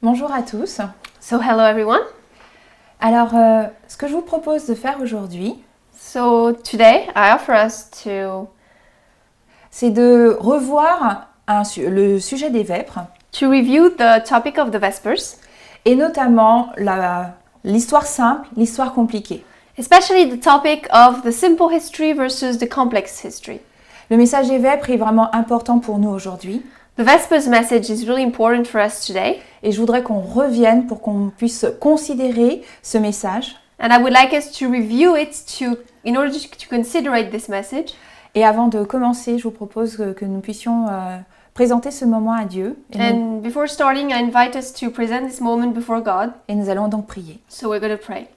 Bonjour à tous. So hello everyone. Alors, ce que je vous propose de faire aujourd'hui, So today I offer us to c'est de revoir le sujet des vêpres review the topic of the Vespers, et notamment l'histoire simple, l'histoire compliquée. especially the topic of the simple history versus the complex history. Le message des vêpres est vraiment important pour nous aujourd'hui The Vespers message is really important for us today, et je voudrais qu'on revienne pour qu'on puisse considérer ce message. and I would like us to review it in order to consider this message. Et avant de commencer, je vous propose que nous puissions présenter ce moment à Dieu And before starting, I invite us to present this moment before God. et nous allons donc prier. So we're going to pray.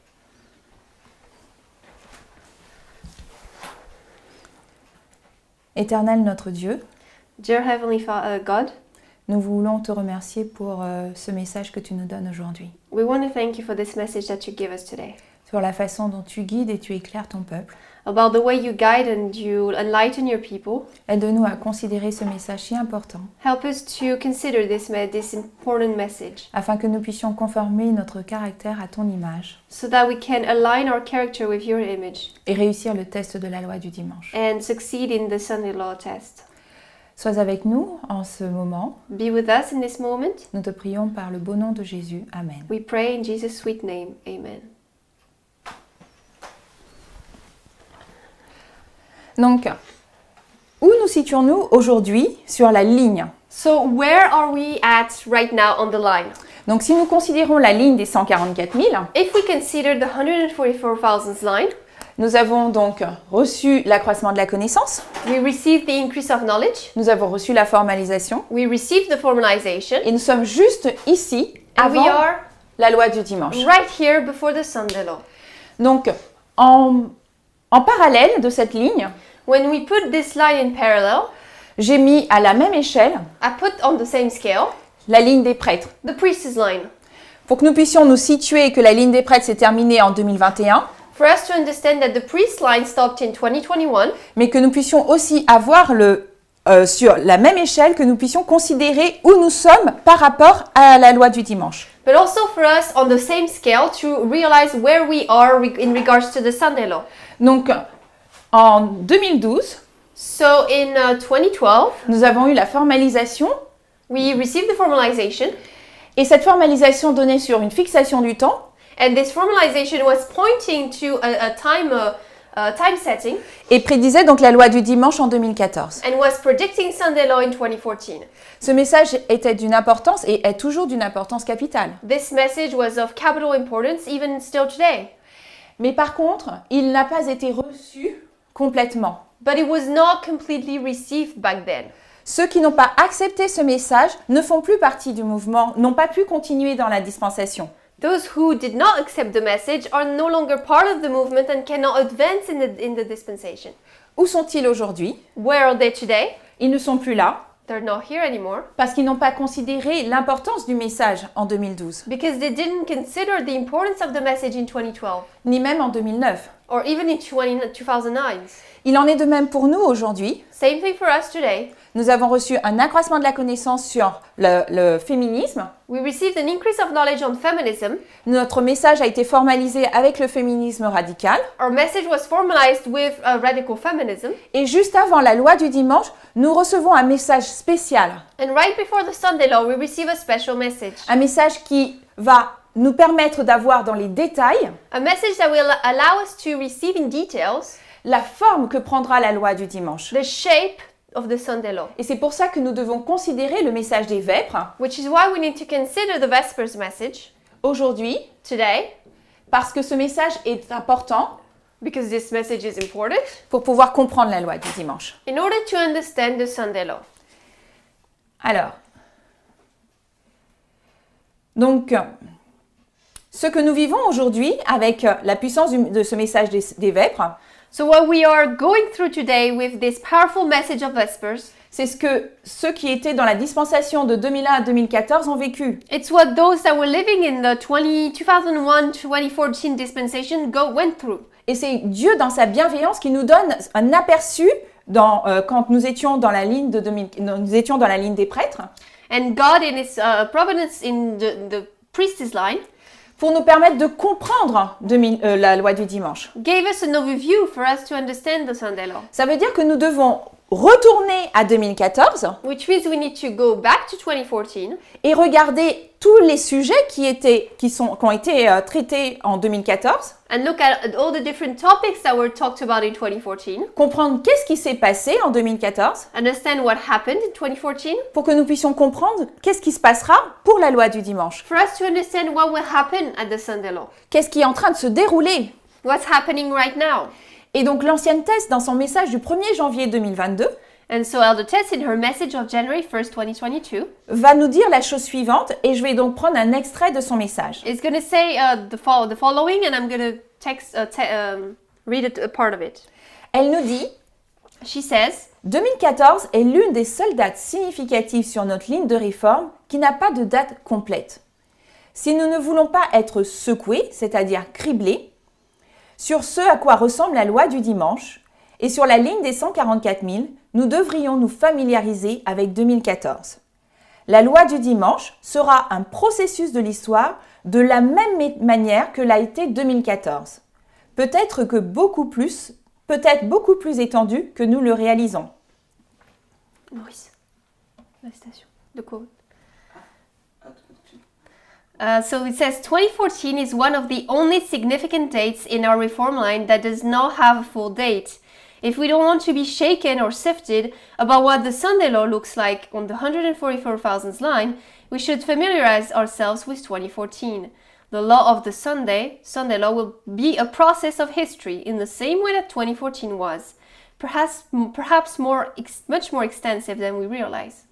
Éternel notre Dieu, Dear Heavenly God, nous voulons te remercier pour ce message que tu nous donnes aujourd'hui, we want to thank you for this message that you give us today, sur la façon dont tu guides et tu éclaires ton peuple. about the way you guide and you enlighten your people. Aide-nous à considérer ce message si important, Help us to consider this important message afin que nous puissions conformer notre caractère à ton image so that we can align our character with your image et réussir le test de la loi du dimanche. and succeed in the Sunday law test. Sois avec nous en ce moment. Be with us in this moment. Nous te prions par le beau nom de Jésus. Amen. We pray in Jesus' sweet name. Amen. Donc, où nous situons-nous aujourd'hui sur la ligne? So where are we at right now on the line? Donc, si nous considérons la ligne des 144 000, If we consider the 144,000 line, nous avons donc reçu l'accroissement de la connaissance, we receive the increase of knowledge, nous avons reçu la formalisation, we receive the formalization, et nous sommes juste ici, and we avant are la loi du dimanche. right here before the Sunday law. Donc, en parallèle de cette ligne, When we put this line in parallel, j'ai mis à la même échelle I put on the same scale la ligne des prêtres. the priest's line. Pour que nous puissions nous situer que la ligne des prêtres s'est terminée en 2021, For us to understand that the priest line stopped in 2021, mais que nous puissions aussi avoir sur la même échelle, que nous puissions considérer où nous sommes par rapport à la loi du dimanche. but also for us on the same scale to realize where we are in regards to the Sunday law. Donc, en 2012, So in 2012, nous avons eu la formalisation, we received the formalization, et cette formalisation donnait sur une fixation du temps, and this formalization was pointing to a time setting et prédisait donc la loi du dimanche en 2014. and was predicting Sunday law in 2014. Ce message était d'une importance et est toujours d'une importance capitale. This message was of capital importance even still today. Mais par contre, il n'a pas été reçu complètement. But it was not completely received back then. Ceux qui n'ont pas accepté ce message ne font plus partie du mouvement, n'ont pas pu continuer dans la dispensation. Those who did not accept the message are no longer part of the movement and cannot advance in the dispensation. Où sont-ils aujourd'hui? Where are they today? Ils ne sont plus là They're not here anymore parce qu'ils n'ont pas considéré l'importance du message en 2012, because they didn't consider the importance of the message in 2012 ni même en 2009. or even in 2009. Il en est de même pour nous aujourd'hui. Same thing for us today. Nous avons reçu un accroissement de la connaissance sur le féminisme. We received an increase of knowledge on feminism. Notre message a été formalisé avec le féminisme radical. Our message was formalized with radical feminism. Et juste avant la loi du dimanche, nous recevons un message spécial. And right before the Sunday law, we receive a special message. Un message qui va nous permettre d'avoir dans les détails A message that will allow us to receive in details la forme que prendra la loi du dimanche. the shape of the Sunday law. Et c'est pour ça que nous devons considérer le message des vêpres Which is why we need to consider the Vespers message aujourd'hui, today, parce que ce message est important because this message is important, pour pouvoir comprendre la loi du dimanche. in order to understand the Sunday law. Alors, donc, ce que nous vivons aujourd'hui avec la puissance de ce message des vêpres, So what we are going through today with this powerful message of Vespers, c'est ce que ceux qui étaient dans la dispensation de 2001 à 2014 ont vécu. it's what those that were living in the 2001-2014 dispensation went through. Et c'est Dieu dans sa bienveillance qui nous donne un aperçu quand nous étions dans la ligne des prêtres, And God in His providence in the priest's line pour nous permettre de comprendre la loi du dimanche. gave us an overview for us to understand the Sunday law. Ça veut dire que nous devons retourner à 2014 Which means we need to go back to 2014 et regarder tous les sujets qui ont été traités en 2014, and look at all the different topics that were talked about in 2014, comprendre qu'est-ce qui s'est passé en 2014 understand what happened in 2014, pour que nous puissions comprendre qu'est-ce qui se passera pour la loi du dimanche. for us to understand what will happen at the Sunday law, Qu'est-ce qui est en train de se dérouler? what's happening right now. Et donc l'ancienne Thèse, dans son message du 1er janvier 2022, And so Elder Tess, in her message of January 1st, 2022, va nous dire la chose suivante, et je vais donc prendre un extrait de son message. is going to say the following, and I'm going to read a part of it. Elle nous dit She says, 2014 est l'une des seules dates significatives sur notre ligne de réforme qui n'a pas de date complète. Si nous ne voulons pas être secoués, c'est-à-dire criblés, sur ce à quoi ressemble la loi du dimanche, et sur la ligne des 144 000, nous devrions nous familiariser avec 2014. La loi du dimanche sera un processus de l'histoire de la même manière que l'a été 2014. Peut-être beaucoup plus étendu que nous le réalisons. Maurice, la station, the quote. So it says 2014 is one of the only significant dates in our reform line that does not have a full date. If we don't want to be shaken or sifted about what the Sunday law looks like on the 144,000 line, we should familiarize ourselves with 2014. The law of the Sunday law will be a process of history in the same way that 2014 was, perhaps much more extensive than we realize.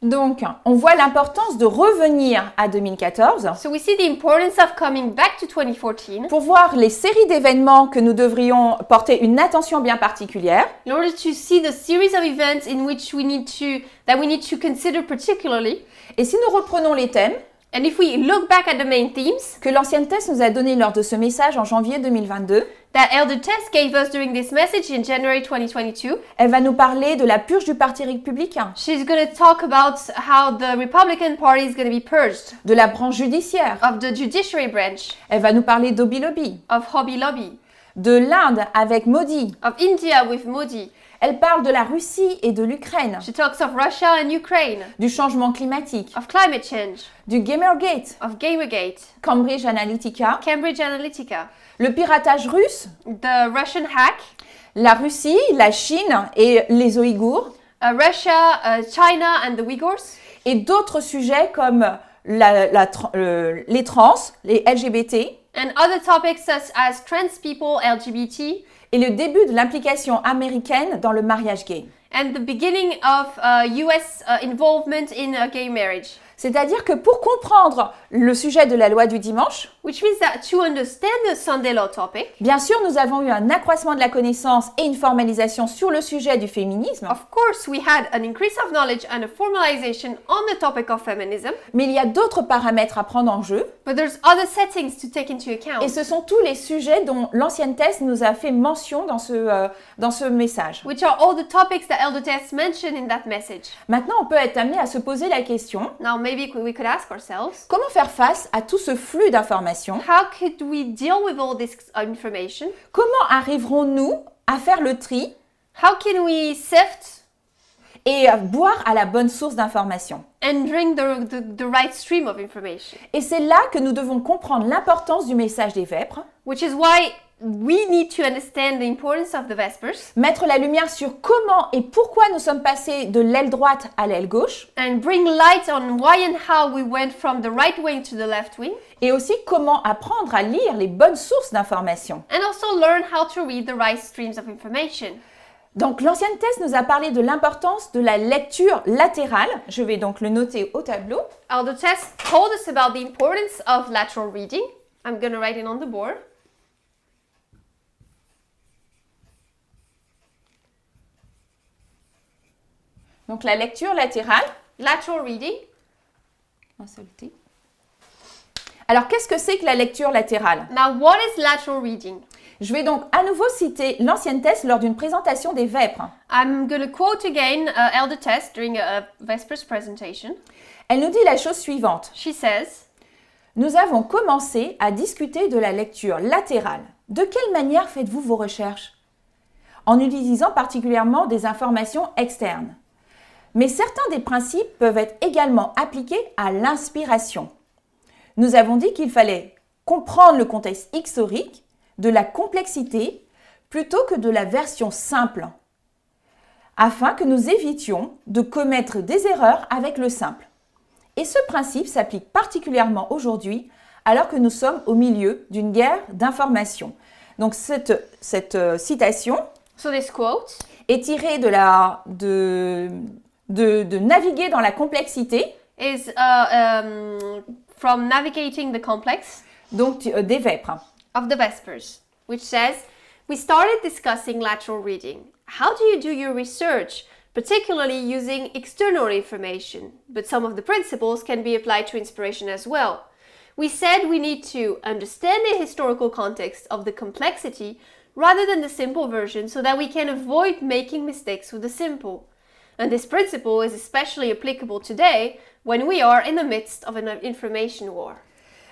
Donc, on voit l'importance de revenir à 2014 So we see the importance of coming back to 2014 pour voir les séries d'événements que nous devrions porter une attention bien particulière in order to see the series of events in which we need to consider particularly. et si nous reprenons les thèmes And if we look back at the main themes que l'ancienne Thèse nous a donnés lors de ce message en janvier 2022, that Elder Tess gave us during this message in January 2022, elle va nous parler de la purge du Parti républicain, she's going to talk about how the Republican Party is going to be purged, de la branche judiciaire, of the judiciary branch, elle va nous parler d'Hobby Lobby, of Hobby Lobby, de l'Inde avec Modi, of India with Modi. elle parle de la Russie et de l'Ukraine, She talks of Russia and Ukraine, du changement climatique, of climate change, du Gamergate, of Gamergate, Cambridge Analytica, Cambridge Analytica, le piratage russe, the Russian hack, la Russie, la Chine et les Ouïghours, Russia, China and the Uyghurs, et d'autres sujets comme les trans, les LGBT, and other topics such as trans people, LGBT, et le début de l'implication américaine dans le mariage gay. and the beginning of US involvement in gay marriage. C'est-à-dire que pour comprendre le sujet de la loi du dimanche, Which means that to understand the Sunday law topic, bien sûr, nous avons eu un accroissement de la connaissance et une formalisation sur le sujet du féminisme, of course, we had an increase of knowledge and a formalization on the topic of feminism, mais il y a d'autres paramètres à prendre en jeu, but there's other settings to take into et account, ce sont tous les sujets dont l'ancienne Thèse nous a fait mention dans ce message. which are all the topics that Elder Tess mentioned in that message. Maintenant, on peut être amené à se poser la question, Now, maybe we could ask ourselves, comment faire face à tout ce flux d'informations? how could we deal with all this information? Comment arriverons-nous à faire le tri How can we sift et boire à la bonne source d'informations? and drink the right stream of information? Et c'est là que nous devons comprendre l'importance du message des Vêpres, Which is why we need to understand the importance of the Vespers mettre la lumière sur comment et pourquoi nous sommes passés de l'aile droite à l'aile gauche, and bring light on why and how we went from the right wing to the left wing, et aussi comment apprendre à lire les bonnes sources d'informations. and also learn how to read the right streams of information. Donc l'ancienne Thèse nous a parlé de l'importance de la lecture latérale, je vais donc le noter au tableau, Elder Tess told us about the importance of lateral reading. I'm going to write it on the board. Donc la lecture latérale. Lateral reading. Un seul T. Alors qu'est-ce que c'est que la lecture latérale? Now, what is lateral reading? Je vais donc à nouveau citer l'ancienne Tess lors d'une présentation des Vêpres. I'm going to quote again Elder Tess during a Vespers presentation. Elle nous dit la chose suivante. She says, Nous avons commencé à discuter de la lecture latérale. De quelle manière faites-vous vos recherches? En utilisant particulièrement des informations externes. Mais certains des principes peuvent être également appliqués à l'inspiration. Nous avons dit qu'il fallait comprendre le contexte historique, de la complexité, plutôt que de la version simple, afin que nous évitions de commettre des erreurs avec le simple. Et ce principe s'applique particulièrement aujourd'hui, alors que nous sommes au milieu d'une guerre d'information. Donc cette citation so this quote est tirée de naviguer dans la complexité, is from Navigating the Complex donc des Vêpres. of the Vespers, which says, we started discussing lateral reading. How do you do your research, particularly using external information? But some of the principles can be applied to inspiration as well. We said we need to understand the historical context of the complexity rather than the simple version so that we can avoid making mistakes with the simple. And this principle is especially applicable today when we are in the midst of an information war.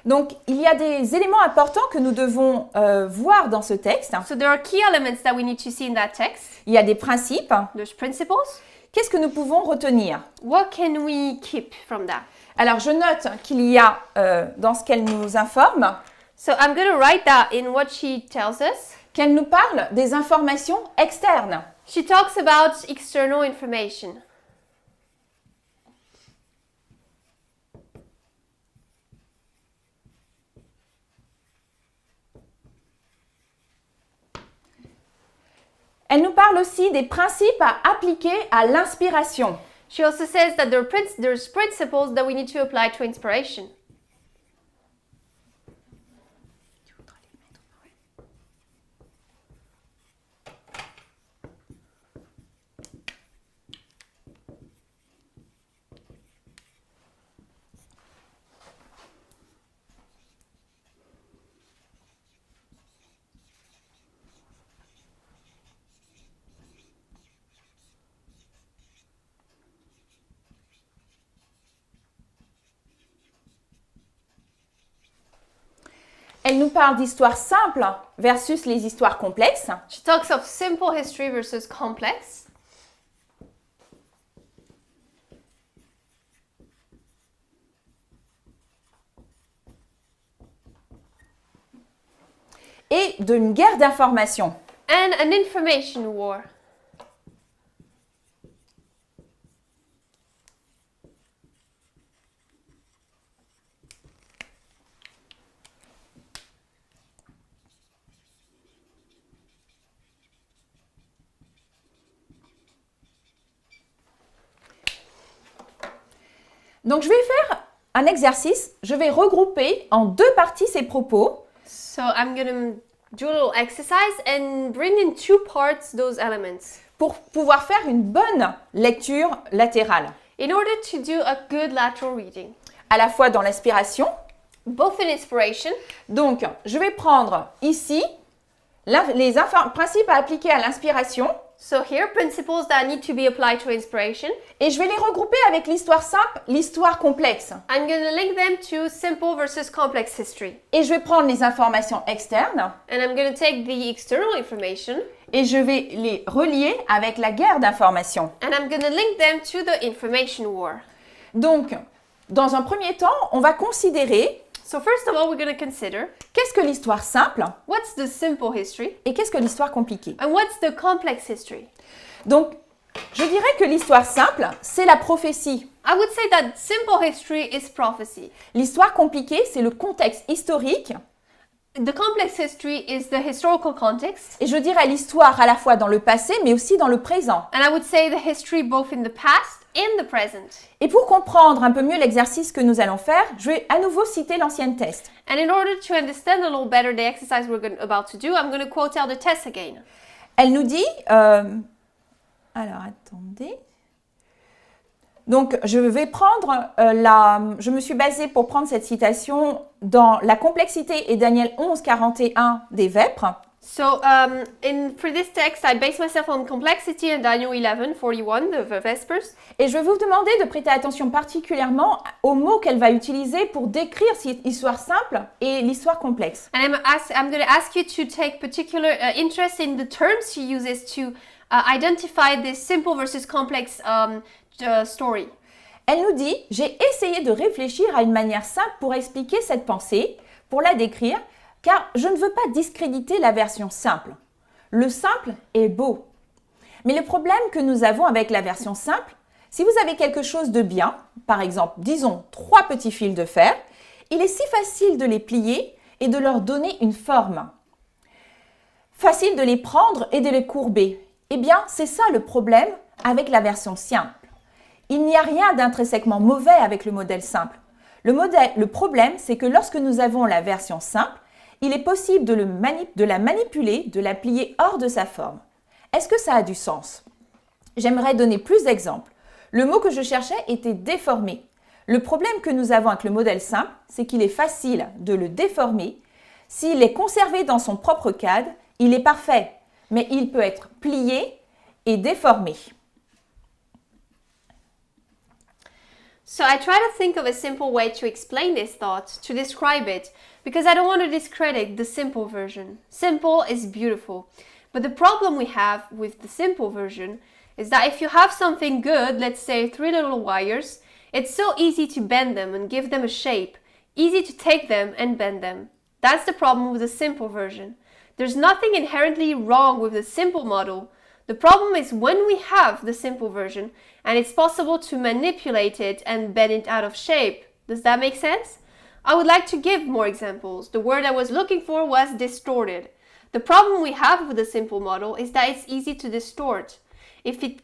Donc, il y a des éléments importants que nous devons voir dans ce texte. So there are key elements that we need to see in that text. Il y a des principes. There's principles. Qu'est-ce que nous pouvons retenir? What can we keep from that? Alors, je note qu'il y a, dans ce qu'elle nous informe, So I'm going to write that in what she tells us. qu'elle nous parle des informations externes. She talks about external information. Elle nous parle aussi des principes à appliquer à l'inspiration. She also says that there's principles that we need to apply to inspiration. Elle nous parle d'histoires simples versus les histoires complexes. She talks of simple history versus complex. Et d'une guerre d'information. And an information war. Donc, je vais faire un exercice. Je vais regrouper en deux parties ces propos. So I'm going to do a little exercise and bring in two parts those elements pour pouvoir faire une bonne lecture latérale, in order to do a good lateral reading, à la fois dans l'inspiration. both in inspiration. Donc, je vais prendre ici les principes à appliquer à l'inspiration So here, principles that need to be applied to inspiration. et je vais les regrouper avec l'histoire simple, l'histoire complexe. I'm going to link them to simple versus complex history. Et je vais prendre les informations externes And I'm going to take the external information et je vais les relier avec la guerre d'information. and I'm going to link them to the information war. Donc, dans un premier temps, on va considérer So first of all, we're going to consider qu'est-ce que l'histoire simple what's the simple history et qu'est-ce que l'histoire compliquée. and what's the complex history. Donc, je dirais que l'histoire simple, c'est la prophétie. I would say that simple history is prophecy. L'histoire compliquée, c'est le contexte historique. The complex history is the historical context. Et je dirais l'histoire à la fois dans le passé, mais aussi dans le présent. And I would say the history both in the past and the present. Et pour comprendre un peu mieux l'exercice que nous allons faire, je vais à nouveau citer l'ancienne Test. And in order to understand a little better the exercise about to do, I'm going to quote Elder Tess again. Elle nous dit, alors attendez, Donc, je me suis basée pour prendre cette citation dans La complexité et Daniel 11, 41 des Vêpres. So, for this text, I base myself on complexity and Daniel 11:41, the Vespers. Et je vais vous demander de prêter attention particulièrement aux mots qu'elle va utiliser pour décrire cette histoire simple et l'histoire complexe. And I'm going to ask you to take particular interest in the terms she uses to identify this simple versus complex story. Elle nous dit « J'ai essayé de réfléchir à une manière simple pour expliquer cette pensée, pour la décrire, car je ne veux pas discréditer la version simple. Le simple est beau. Mais le problème que nous avons avec la version simple, si vous avez quelque chose de bien, par exemple, disons 3 petits fils de fer, il est si facile de les plier et de leur donner une forme. Facile de les prendre et de les courber. Eh bien, c'est ça le problème avec la version simple. Il n'y a rien d'intrinsèquement mauvais avec le modèle simple. Le problème, c'est que lorsque nous avons la version simple, il est possible de la manipuler, de la plier hors de sa forme. Est-ce que ça a du sens? J'aimerais donner plus d'exemples. Le mot que je cherchais était déformé. Le problème que nous avons avec le modèle simple, c'est qu'il est facile de le déformer. S'il est conservé dans son propre cadre, il est parfait, mais il peut être plié et déformé. So I try to think of a simple way to explain this thought, to describe it, because I don't want to discredit the simple version. Simple is beautiful. But the problem we have with the simple version is that if you have something good, let's say 3 little wires, it's so easy to bend them and give them a shape, easy to take them and bend them. That's the problem with the simple version. There's nothing inherently wrong with the simple model. The problem is when we have the simple version and it's possible to manipulate it and bend it out of shape. Does that make sense? I would like to give more examples. The word I was looking for was distorted. The problem we have with the simple model is that it's easy to distort. If it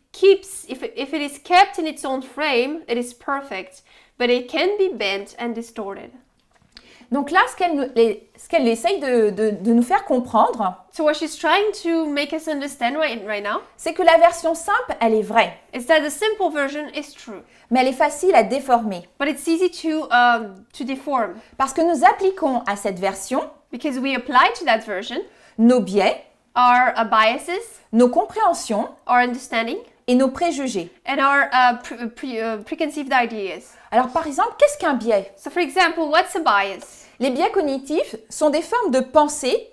is kept in its own frame, it is perfect, but it can be bent and distorted. Donc là, ce qu'elle essaye de nous faire comprendre, So what she's trying to make us understand right now c'est que la version simple, elle est vraie, is that the simple version is true, mais elle est facile à déformer. but it's easy to deform Parce que nous appliquons à cette version because we apply to that version nos biais, our biases, nos compréhensions our understanding, et nos préjugés. and our preconceived ideas. Alors par exemple, qu'est-ce qu'un biais? So for example, what's a bias? Les biais cognitifs sont des formes de pensée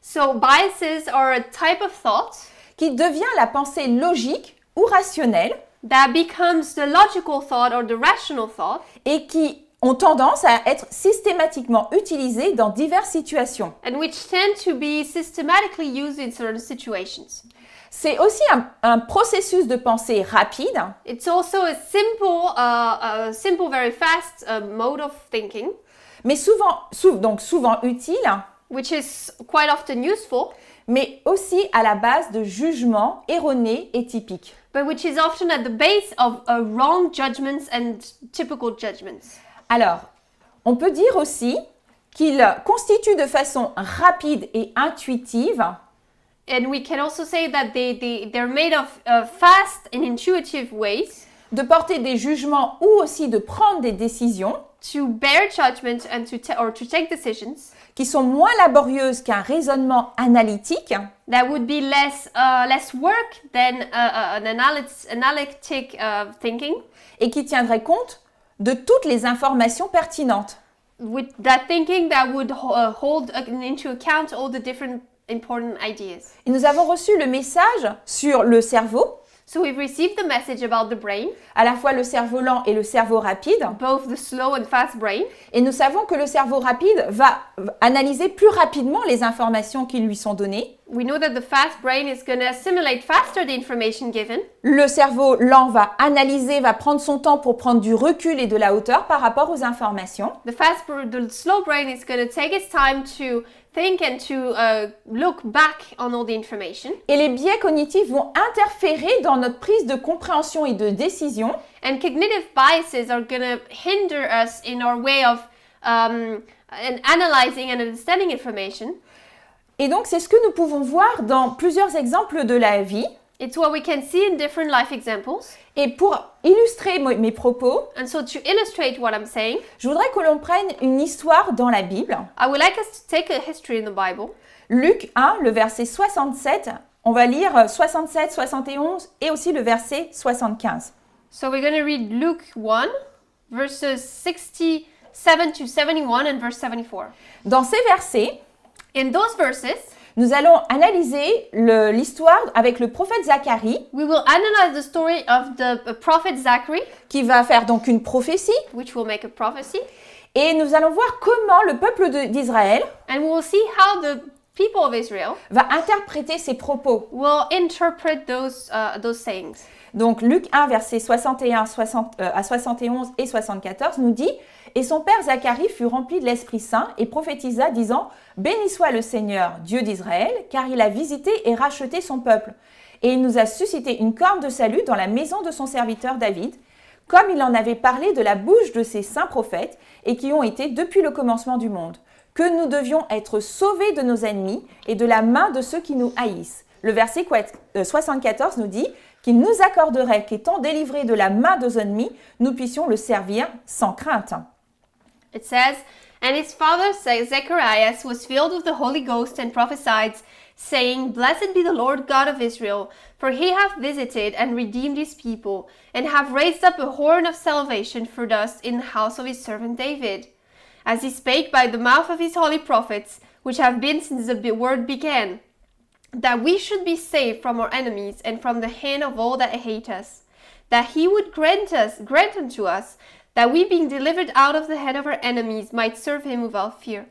So biases are a type of thought qui devient la pensée logique ou rationnelle that becomes the logical thought or the rational thought et qui ont tendance à être systématiquement utilisées dans diverses situations. and which tend to be systematically used in certain situations. C'est aussi un processus de pensée rapide It's also a simple, very fast mode of thinking, mais souvent utile, which is quite often useful, mais aussi à la base de jugements erronés et typiques. but which is often at the base of wrong judgments and typical judgments. Alors, on peut dire aussi qu'ils constituent de façon rapide et intuitive And we can also say that they're made of fast and intuitive ways de porter des jugements ou aussi de prendre des décisions to bear judgment and to take decisions qui sont moins laborieuses qu'un raisonnement analytique that would be less work than an analytic thinking, et qui tiendraient compte de toutes les informations pertinentes. with that thinking that would hold into account all the different important ideas. Et nous avons reçu le message sur le cerveau, So we've received the message about the brain, à la fois le cerveau lent et le cerveau rapide, both the slow and fast brain, et nous savons que le cerveau rapide va analyser plus rapidement les informations qui lui sont données. we know that the fast brain is going to assimilate faster the information given. Le cerveau lent va analyser, va prendre son temps pour prendre du recul et de la hauteur par rapport aux informations. The slow brain is going to take its time to think and to look back on all the information. Et les biais cognitifs vont interférer dans notre prise de compréhension et de décision. And cognitive biases are going to hinder us in our way of analyzing and understanding information. Et donc, c'est ce que nous pouvons voir dans plusieurs exemples de la vie. It's what we can see in different life examples. Et pour illustrer mes propos, And so to illustrate what I'm saying, je voudrais que l'on prenne une histoire dans la Bible. I would like us to take a history in the Bible. Luc 1, le verset 67. On va lire 67, 71 et aussi le verset 75. So we're going to read Luke 1, verses 67 to 71 and verse 74. Dans ces versets, In those verses, nous allons analyser l'histoire avec le prophète Zacharie we will analyze the story of the prophet Zachary, qui va faire donc une prophétie which will make a prophecy, et nous allons voir comment le peuple d'Israël and we will see how the people of Israel va interpréter ces propos. will interpret those sayings. Donc Luc 1, verset 61 à 71 et 74 nous dit « Et son père Zacharie fut rempli de l'Esprit Saint et prophétisa, disant « Béni soit le Seigneur, Dieu d'Israël, car il a visité et racheté son peuple. Et il nous a suscité une corne de salut dans la maison de son serviteur David, comme il en avait parlé de la bouche de ses saints prophètes, et qui ont été depuis le commencement du monde, que nous devions être sauvés de nos ennemis et de la main de ceux qui nous haïssent. » Le verset 74 nous dit qu'il nous accorderait qu'étant délivrés de la main de nos ennemis, nous puissions le servir sans crainte. It says, And his father Zacharias was filled with the Holy Ghost and prophesied, saying, Blessed be the Lord God of Israel, for he hath visited and redeemed his people, and hath raised up a horn of salvation for us in the house of his servant David, as he spake by the mouth of his holy prophets, which have been since the world began, that we should be saved from our enemies and from the hand of all that hate us, that he would grant unto us, that we being delivered out of the hand of our enemies might serve him without fear.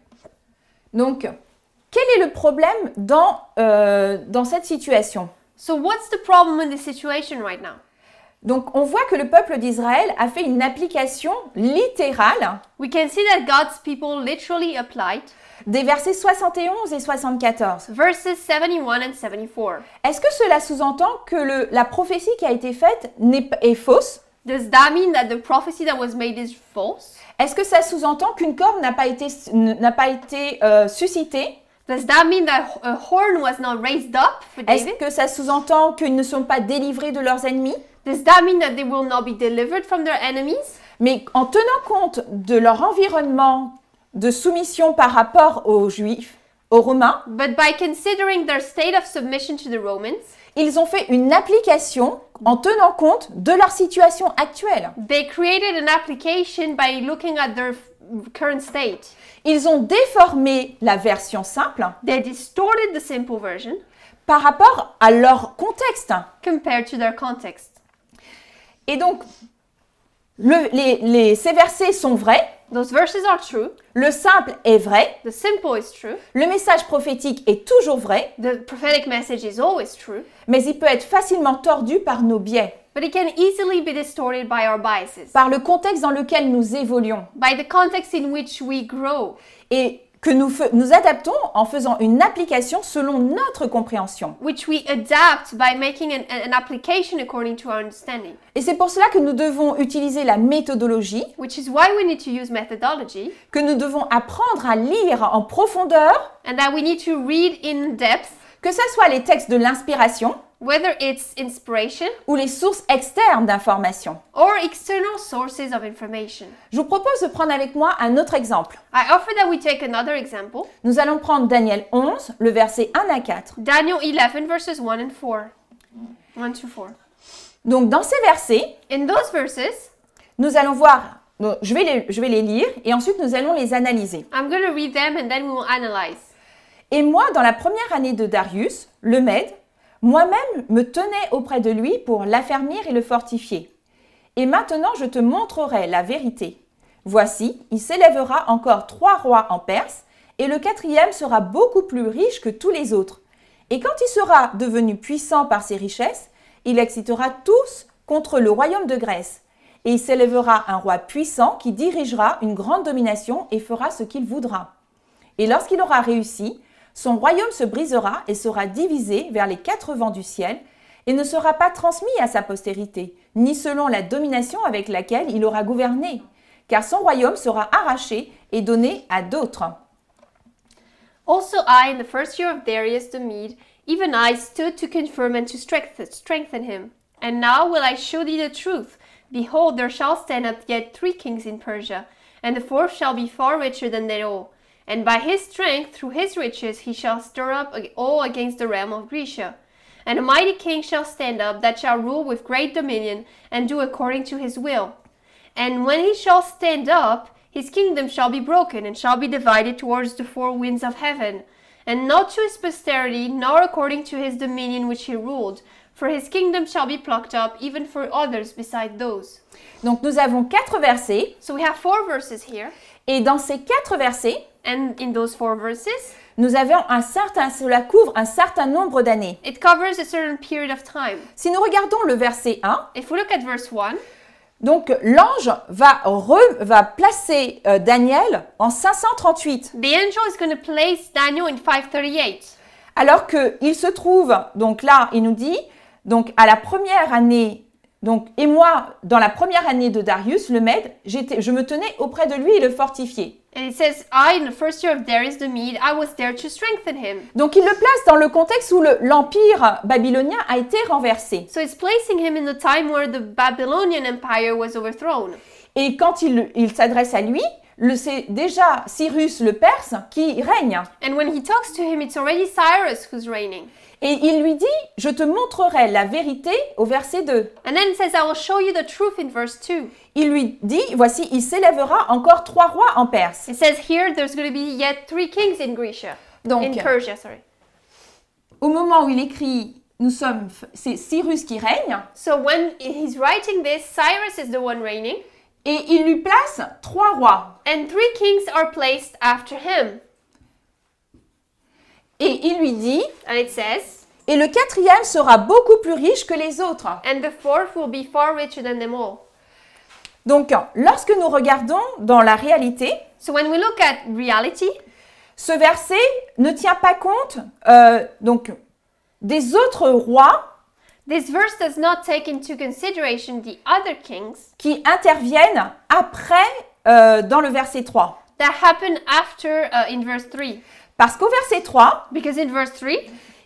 Donc, quel est le problème dans cette situation? So what's the problem in this situation right now? Donc, on voit que le peuple d'Israël a fait une application littérale We can see that God's people literally applied des versets 71 et 74. verses 71 and 74. Est-ce que cela sous-entend que la prophétie qui a été faite est fausse? Does that mean that the prophecy that was made is false? Est-ce que ça sous-entend qu'une corne n'a pas été suscitée? Does that mean that a horn was not raised up for Est-ce David? que ça sous-entend qu'ils ne sont pas délivrés de leurs ennemis? Does that mean that they will not be delivered from their enemies? Mais en tenant compte de leur environnement de soumission par rapport aux Juifs, aux Romains, But by considering their state of submission to the Romans, ils ont fait une application en tenant compte de leur situation actuelle. they created an application by looking at their current state. Ils ont déformé la version simple They distorted the simple version par rapport à leur contexte. compared to their context. Et donc, ces versets sont vrais, Those verses are true. le simple est vrai, The simple is true. le message prophétique est toujours vrai, The prophetic message is always true. mais il peut être facilement tordu par nos biais, But it can easily be distorted by our biases, par le contexte dans lequel nous évoluons, by the context in which we grow, et que nous adaptons en faisant une application selon notre compréhension. which we adapt by making an application according to our understanding. Et c'est pour cela que nous devons utiliser la méthodologie, Which is why we need to use methodology, que nous devons apprendre à lire en profondeur, and that we need to read in depth, que ce soit les textes de l'inspiration whether it's inspiration ou les sources externes d'information. or external sources of information. Je vous propose de prendre avec moi un autre exemple. I offer that we take another example. Nous allons prendre Daniel 11, le verset 1 à 4. Daniel 11 verses 1 and 4. 1 to 4. Donc dans ces versets, In those verses, nous allons voir, donc, je vais les lire et ensuite nous allons les analyser. I'm going to read them and then we will analyze. Et moi, dans la première année de Darius, le Mède, moi-même me tenais auprès de lui pour l'affermir et le fortifier. Et maintenant, je te montrerai la vérité. Voici, il s'élèvera encore 3 rois en Perse, et le 4e sera beaucoup plus riche que tous les autres. Et quand il sera devenu puissant par ses richesses, il excitera tous contre le royaume de Grèce. Et il s'élèvera un roi puissant qui dirigera une grande domination et fera ce qu'il voudra. Et lorsqu'il aura réussi, son royaume se brisera et sera divisé vers les 4 vents du ciel et ne sera pas transmis à sa postérité, ni selon la domination avec laquelle il aura gouverné, car son royaume sera arraché et donné à d'autres. Also I, in the first year of Darius the Mede, Even I stood to confirm and to strengthen him. And now will I show thee the truth. Behold, there shall stand up yet 3 kings in Persia, and the 4th shall be far richer than they all. And by his strength, through his riches, he shall stir up all against the realm of Grecia. And a mighty king shall stand up, that shall rule with great dominion, and do according to his will. And when he shall stand up, his kingdom shall be broken, and shall be divided towards the 4 winds of heaven. And not to his posterity, nor according to his dominion which he ruled, for his kingdom shall be plucked up, even for others beside those. Donc nous avons 4 versets, So we have 4 verses here, et dans ces 4 versets, and in those 4 verses, nous avons cela couvre un certain nombre d'années. it covers a certain period of time. Si nous regardons le verset 1, If we look at verse 1, donc l'ange va placer Daniel en 538, the angel is going to place Daniel in 538. alors qu'il se trouve, donc là, il nous dit, donc à la première année, donc et moi, dans la première année de Darius, le Mède, je me tenais auprès de lui et le fortifiais. And it says, I, in the first year of Darius the Mede, I was there to strengthen him. Donc il le place dans le contexte où l'empire babylonien a été renversé. So it's placing him in the time where the Babylonian Empire was overthrown. Et quand il s'adresse à lui, c'est déjà Cyrus le Perse qui règne. And when he talks to him, it's already Cyrus who's reigning. Et il lui dit, je te montrerai la vérité au verset 2. And then it says, I will show you the truth in verse 2. Il lui dit, voici, il s'élèvera encore 3 rois en Perse. It says here, there's going to be yet 3 kings in Grecia. Donc, in Persia, sorry. Au moment où il écrit, c'est Cyrus qui règne, So when he's writing this, Cyrus is the one reigning. et il lui place 3 rois. And 3 kings are placed after him. Et il lui dit, And it says, et le 4e sera beaucoup plus riche que les autres. and the 4th will be far richer than them all. Donc, lorsque nous regardons dans la réalité, So when we look at reality, ce verset ne tient pas compte donc des autres rois this verse does not take into consideration the other kings qui interviennent après dans le verset 3. that happen after in verse 3. Parce qu'au verset 3, Because in verse 3,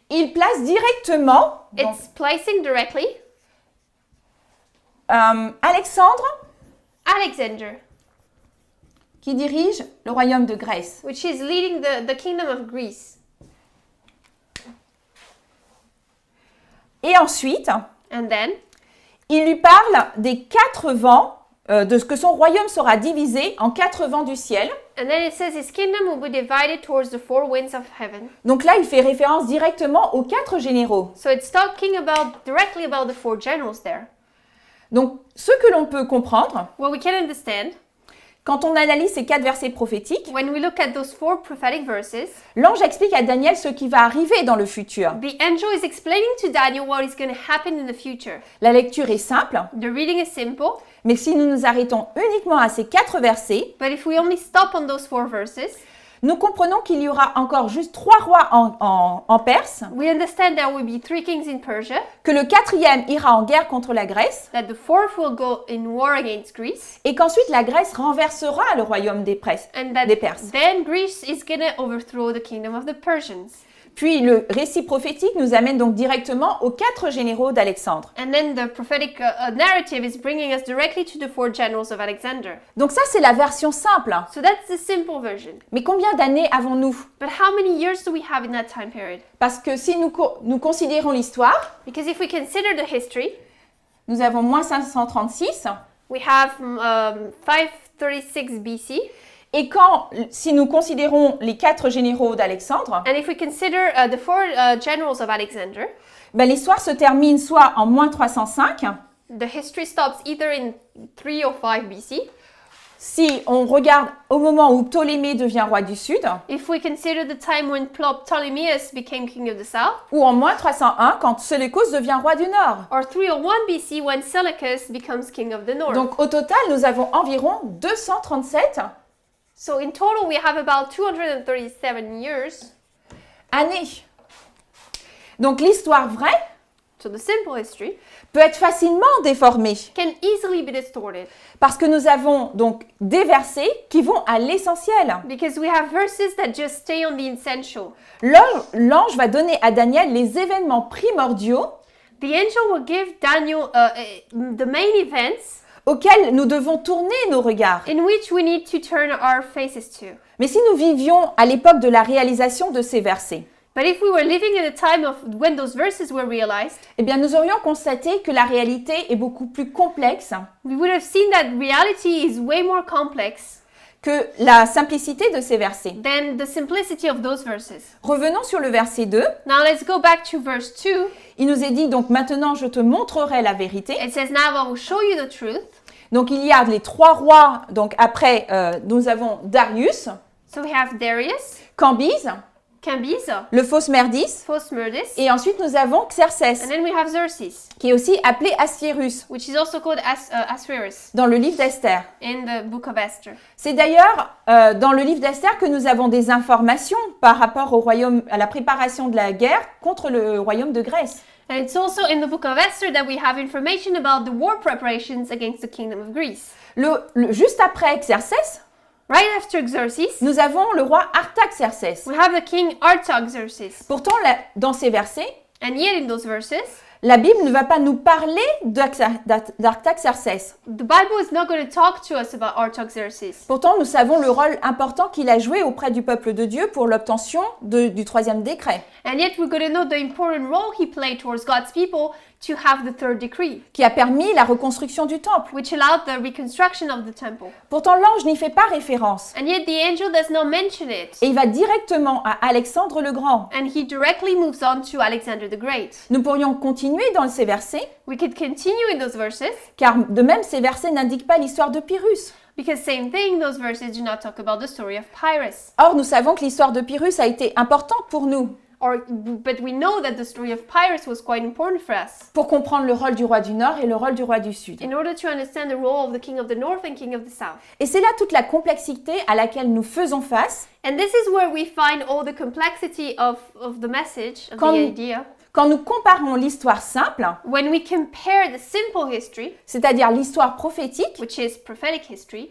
il place directement donc, it's placing directly Alexandre Alexander, qui dirige le royaume de Grèce. which is leading the kingdom of Greece. Et ensuite, And then il lui parle des 4 vents, de ce que son royaume sera divisé en 4 vents du ciel. it says his kingdom will be divided towards the 4 winds of heaven. Donc là, il fait référence directement aux 4 généraux. So it's talking directly about the 4 generals there. Donc, ce que l'on peut comprendre, What we can understand, quand on analyse ces 4 versets prophétiques, when we look at those 4 prophetic verses, l'ange explique à Daniel ce qui va arriver dans le futur. the angel is explaining to Daniel what is going to happen in the future. La lecture est simple, The reading is simple, mais si nous nous arrêtons uniquement à ces 4 versets, but if we only stop on those 4 verses, nous comprenons qu'il y aura encore juste 3 rois en Perse, we understand there will be 3 kings in Persia, que le 4e ira en guerre contre la Grèce, that the 4th will go in war against Greece, et qu'ensuite la Grèce renversera le royaume des Perses. and that then Greece is going to overthrow the kingdom of the Persians. Puis le récit prophétique nous amène donc directement aux 4 généraux d'Alexandre. And then the prophetic narrative is bringing us directly to the 4 generals of Alexander. Donc ça, c'est la version simple. So that's the simple version. Mais combien d'années avons-nous? But how many years do we have in that time period? Parce que si nous considérons l'histoire, Because if we consider the history, nous avons moins 536. we have 536 BC. Et si nous considérons les 4 généraux d'Alexandre, And if we consider the 4 generals of Alexander, ben l'histoire se termine soit en moins 305, the history stops either in 3 or 5 BC. Si on regarde au moment où Ptolémée devient roi du Sud, If we consider the time when Ptolemies became king of the south, ou en moins 301 quand Séleucos devient roi du Nord. or 301 BC when Seleucus becomes king of the north. Donc au total, nous avons environ 237 So in total, we have about 237 years. années. Donc l'histoire vraie, So the simple history peut être facilement déformé can easily be distorted parce que nous avons donc des versets qui vont à l'essentiel. because we have verses that just stay on the essential. L'ange va donner à Daniel les événements primordiaux The angel will give Daniel the main events auxquels nous devons tourner nos regards. in which we need to turn our faces to. Mais si nous vivions à l'époque de la réalisation de ces versets, But if we were living in a time of when those verses were realized, eh bien nous aurions constaté que la réalité est beaucoup plus complexe we would have seen that reality is way more complex que la simplicité de ces versets. than the simplicity of those verses. Revenons sur le verset 2. Now let's go back to verse 2. Il nous est dit donc maintenant je te montrerai la vérité. It says, now I will show you the truth. Donc il y a les trois rois. Donc après nous avons Darius, So we have Darius, Cambyse, Cambyse, le faux Smerdis, Phosmerdis, et ensuite nous avons Xerxès, and then we have Xerxes, qui est aussi appelé Assyrus which is also called Ahasuerus dans le livre d'Esther. in the book of Esther. C'est d'ailleurs dans le livre d'Esther que nous avons des informations par rapport au royaume, à la préparation de la guerre contre le royaume de Grèce. And it's also in the book of Esther that we have information about the war preparations against the kingdom of Greece. Juste après Xerxès, Right after Xerxes, nous avons le roi Artaxerxès. we have the king Artaxerxes. Pourtant, dans ces versets, And yet in those verses, la Bible ne va pas nous parler d'Artaxerxès. the Bible is not going to talk to us about Artaxerxes. Pourtant, nous savons le rôle important qu'il a joué auprès du peuple de Dieu pour l'obtention du troisième décret, And yet we're going to know the important role he played towards God's people to have the third decree, qui a permis la reconstruction du temple. which allowed the reconstruction of the temple. Pourtant, l'ange n'y fait pas référence. And yet the angel does not mention it. Et il va directement à Alexandre le Grand. And he directly moves on to Alexander the Great. Nous pourrions continuer dans ces versets, We could continue in those verses, car de même, ces versets n'indiquent pas l'histoire de Pyrrhus. because same thing, those verses do not talk about the story of Pyrrhus. Or, nous savons que l'histoire de Pyrrhus a été importante pour nous, But we know that the story of Pyrrhus was quite important for us, pour comprendre le rôle du roi du Nord et le rôle du roi du Sud. in order to understand the role of the king of the north and king of the south. Et c'est là toute la complexité à laquelle nous faisons face And this is where we find all the complexity of the message, of Quand- the idea. quand nous comparons l'histoire simple, When we compare the simple history, c'est-à-dire l'histoire prophétique, which is prophetic history,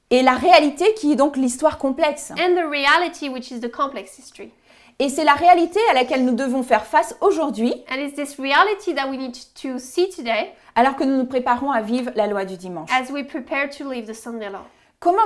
et la réalité qui est donc l'histoire complexe. and the reality, which is the complex history. Et c'est la réalité à laquelle nous devons faire face aujourd'hui, And it's this reality that we need to see today alors que nous nous préparons à vivre la loi du dimanche. as we prepare to leave the Sunday law. Comment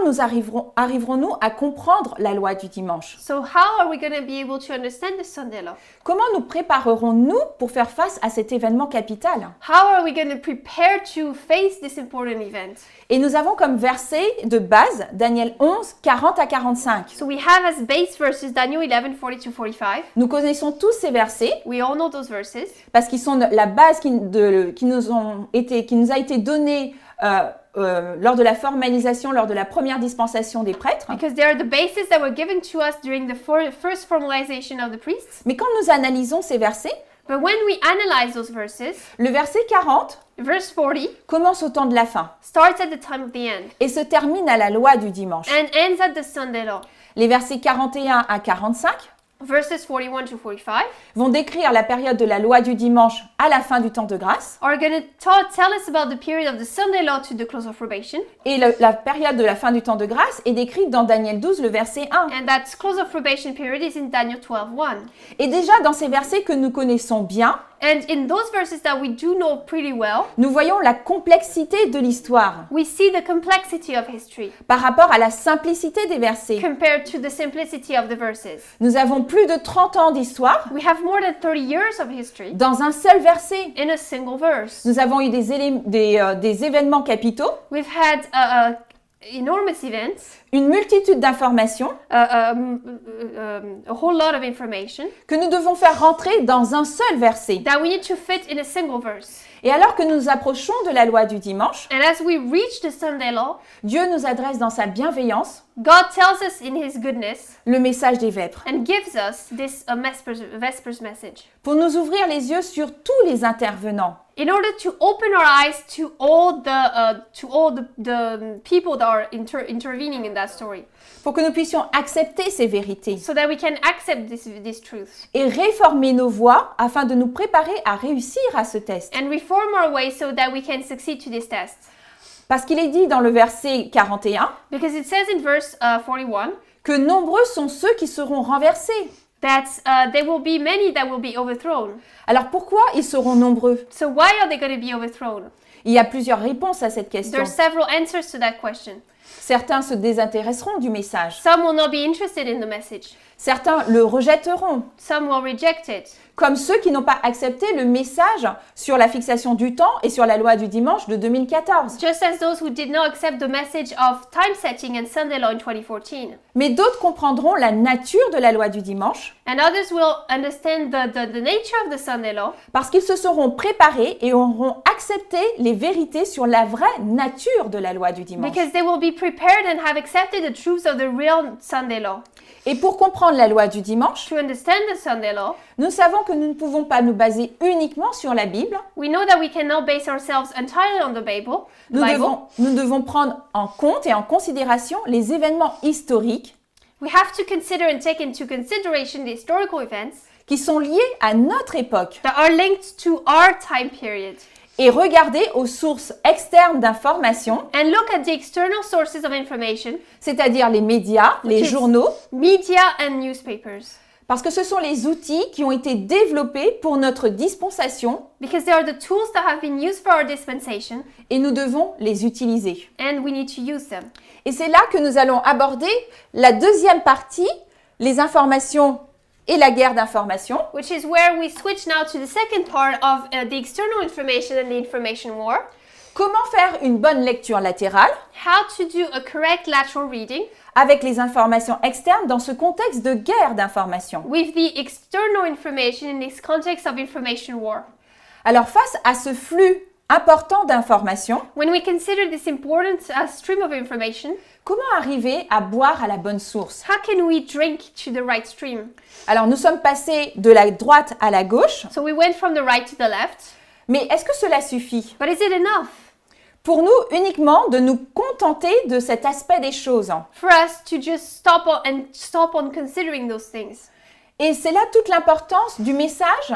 arriverons-nous à comprendre la loi du dimanche? So how are we going to be able to understand the Sunday law? Comment nous préparerons-nous pour faire face à cet événement capital? How are we going to prepare to face this important event? Et nous avons comme verset de base Daniel 11, 40 à 45. So we have as base verses Daniel 11, 40 to 45. Nous connaissons tous ces versets We all know those verses parce qu'ils sont la base qui nous a été donnée lors de la formalisation, lors de la première dispensation des prêtres. because they are the bases that were given to us during the first formalization of the priests. Mais quand nous analysons ces versets, But when we analyze those verses, le verset 40 verse 40 commence au temps de la fin starts at the time of the end et se termine à la loi du dimanche. and ends at the Sunday law. Les versets 41 à 45 Verses 41 to 45 vont décrire la période de la loi du dimanche à la fin du temps de grâce are going to tell us about the period of the Sunday law to the close of probation. et la période de la fin du temps de grâce est décrite dans Daniel 12, le verset 1. And that close of probation period is in Daniel 12:1. Et déjà dans ces versets que nous connaissons bien, And in those verses that we do know pretty well, nous voyons la complexité de l'histoire we see the complexity of history par rapport à la simplicité des versets. compared to the simplicity of the verses. Nous avons plus de 30 ans d'histoire We have more than 30 years of history dans un seul verset. in a single verse. Nous avons eu des événements capitaux, We've had enormous events, une multitude d'informations a whole lot of information que nous devons faire rentrer dans un seul verset. that we need to fit in a single verse. Et alors que nous approchons de la loi du dimanche, And as we reach the Sunday law, Dieu nous adresse dans sa bienveillance God tells us in His goodness le message des vêpres and gives us this Vespers message pour nous ouvrir les yeux sur tous les intervenants in order to open our eyes to all the people that are intervening in that story, pour que nous puissions accepter ces vérités so that we can accept this truth et réformer nos voies afin de nous préparer à réussir à ce test. and reform our ways so that we can succeed to this test. Parce qu'il est dit dans le verset 41 Because it says in verse 41 que nombreux sont ceux qui seront renversés. that there will be many that will be overthrown. Alors pourquoi ils seront nombreux? So why are they going to be overthrown? Il y a plusieurs réponses à cette question. There are several answers to that question. Certains se désintéresseront du message. Some will not be interested in the message. Certains le rejetteront, Some will reject it. comme ceux qui n'ont pas accepté le message sur la fixation du temps et sur la loi du dimanche de 2014. Just as those who did not accept the message of time setting and Sunday law in 2014. Mais d'autres comprendront la nature de la loi du dimanche And others will understand the nature of the Sunday law parce qu'ils se seront préparés et auront accepté les vérités sur la vraie nature de la loi du dimanche. because they will be prepared and have accepted the truths of the real Sunday law. Et pour comprendre la loi du dimanche, To understand the Sunday law, nous savons que nous ne pouvons pas nous baser uniquement sur la Bible. we know that we cannot base ourselves entirely on the Bible. Nous devons prendre en compte et en considération les événements historiques We have to consider and take into consideration the historical events qui sont liés à notre époque that are linked to our time period et regarder aux sources externes d'information, and look at the external sources of information, c'est-à-dire les médias, les is- journaux, media and newspapers, parce que ce sont les outils qui ont été développés pour notre dispensation because they are the tools that have been used for our dispensation et nous devons les utiliser. and we need to use them. Et c'est là que nous allons aborder la deuxième partie, les informations et la guerre d'information. Which is where we switch now to the second part of the external information and the information war. Comment faire une bonne lecture latérale How to do a correct lateral reading avec les informations externes dans ce contexte de guerre d'information. with the external information in this context of information war. Alors face à ce flux important d'informations, When we consider this important stream of information, comment arriver à boire à la bonne source? how can we drink to the right stream? Alors nous sommes passés de la droite à la gauche, So we went from the right to the left, mais est-ce que cela suffit? but is it enough Pour nous uniquement de nous contenter de cet aspect des choses. for us to just stop on considering those things? Et c'est là toute l'importance du message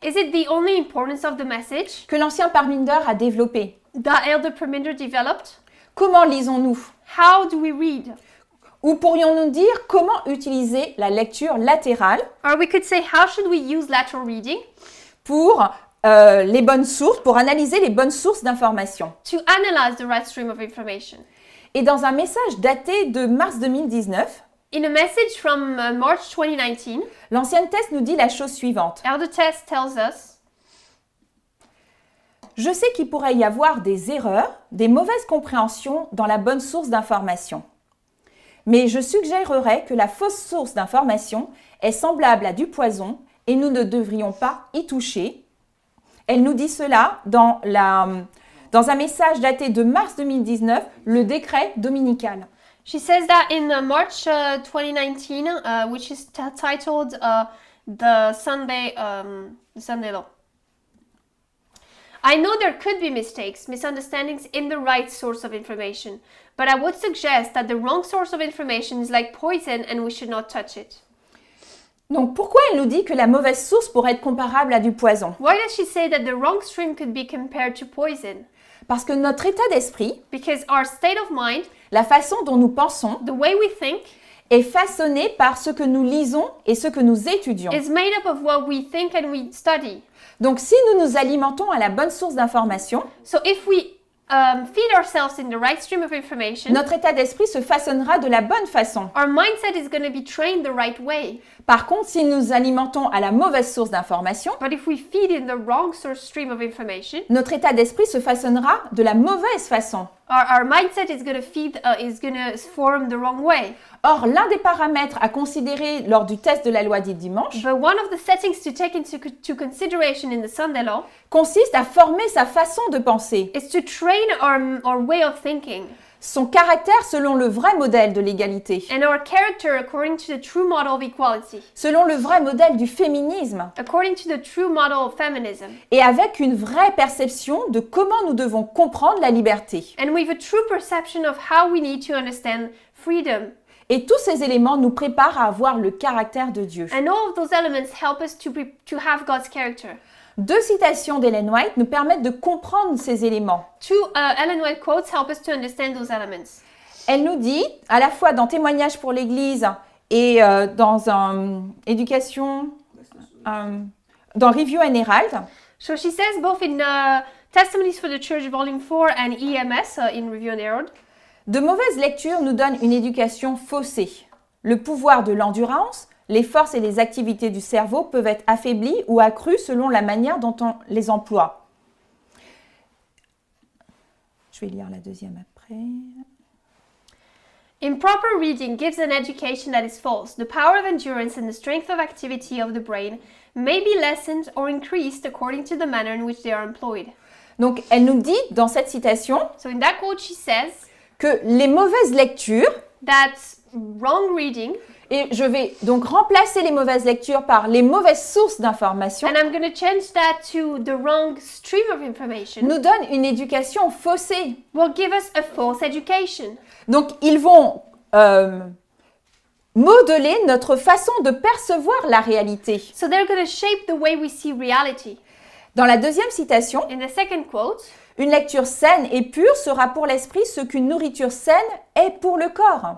Is it the only importance of the message que l'ancien Parminder a développé. that Elder Parminder developed? Comment lisons-nous? How do we read? Ou pourrions-nous dire comment utiliser la lecture latérale Or we could say, how should we use lateral reading pour les bonnes sources, pour analyser les bonnes sources d'information. to analyze the right stream of information? Et dans un message daté de mars 2019, In a message from March 2019, l'ancienne Thèse nous dit la chose suivante. Elder Tess tells us, Je sais qu'il pourrait y avoir des erreurs, des mauvaises compréhensions dans la bonne source d'information. Mais je suggérerais que la fausse source d'information est semblable à du poison et nous ne devrions pas y toucher. Elle nous dit cela dans un message daté de mars 2019, le décret dominical. she says that in March 2019, which is titled the Sunday Law. I know there could be mistakes, misunderstandings in the right source of information, but I would suggest that the wrong source of information is like poison and we should not touch it. Donc pourquoi elle nous dit que la mauvaise source pourrait être comparable à du poison? Why does she say that the wrong stream could be compared to poison? Parce que notre état d'esprit, Because our state of mind, la façon dont nous pensons, the way we think, est façonné par ce que nous lisons et ce que nous étudions. is made up of what we think and we study. Donc si nous nous alimentons à la bonne source d'information, So if we feed ourselves in the right stream of information, notre état d'esprit se façonnera de la bonne façon. our mindset is going to be trained the right way. Par contre, si nous nous alimentons à la mauvaise source d'information, But if we feed in the wrong source stream of information, notre état d'esprit se façonnera de la mauvaise façon. our mindset is going to form the wrong way. Or, l'un des paramètres à considérer lors du test de la loi du dimanche But one of the settings to take into consideration in the Sunday law consiste à former sa façon de penser. is to train our way of thinking. son caractère selon le vrai modèle de l'égalité, and our character according to the true model of equality, selon le vrai modèle du féminisme, according to the true model of feminism, et avec une vraie perception de comment nous devons comprendre la liberté. and with a true perception of how we need to understand freedom. Et tous ces éléments nous préparent à avoir le caractère de Dieu. And all of those elements help us to have God's character. 2 citations d'Ellen White nous permettent de comprendre ces éléments. 2 Ellen White quotes help us to understand those elements. Elle nous dit, à la fois dans Témoignages pour l'Église et dans dans Review and Herald, So she says both in Testimonies for the Church Volume 4 and EMS in Review and Herald. de mauvaises lectures nous donnent une éducation faussée. Le pouvoir de l'endurance, les forces et les activités du cerveau peuvent être affaiblis ou accrus selon la manière dont on les emploie. Je vais lire la deuxième après. Improper reading gives an education that is false. The power of endurance and the strength of activity of the brain may be lessened or increased according to the manner in which they are employed. Donc, elle nous dit dans cette citation So in that quote she says que les mauvaises lectures, that wrong reading, et je vais donc remplacer les mauvaises lectures par les mauvaises sources d'information, and I'm going to change that to the wrong stream of information, nous donnent une éducation faussée. will give us a false education. Donc, ils vont modeler notre façon de percevoir la réalité. So they're going to shape the way we see reality. Dans la deuxième citation, In the second quote, une lecture saine et pure sera pour l'esprit ce qu'une nourriture saine est pour le corps.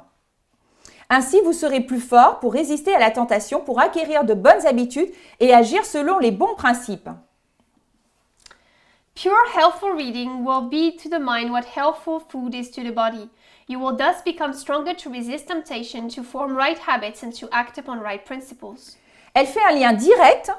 Ainsi, vous serez plus fort pour résister à la tentation, pour acquérir de bonnes habitudes et agir selon les bons principes. pure healthful reading will be to the mind what healthful food is to the body. You will thus become stronger to resist temptation, to form right habits, and to act upon right principles. Elle fait un lien direct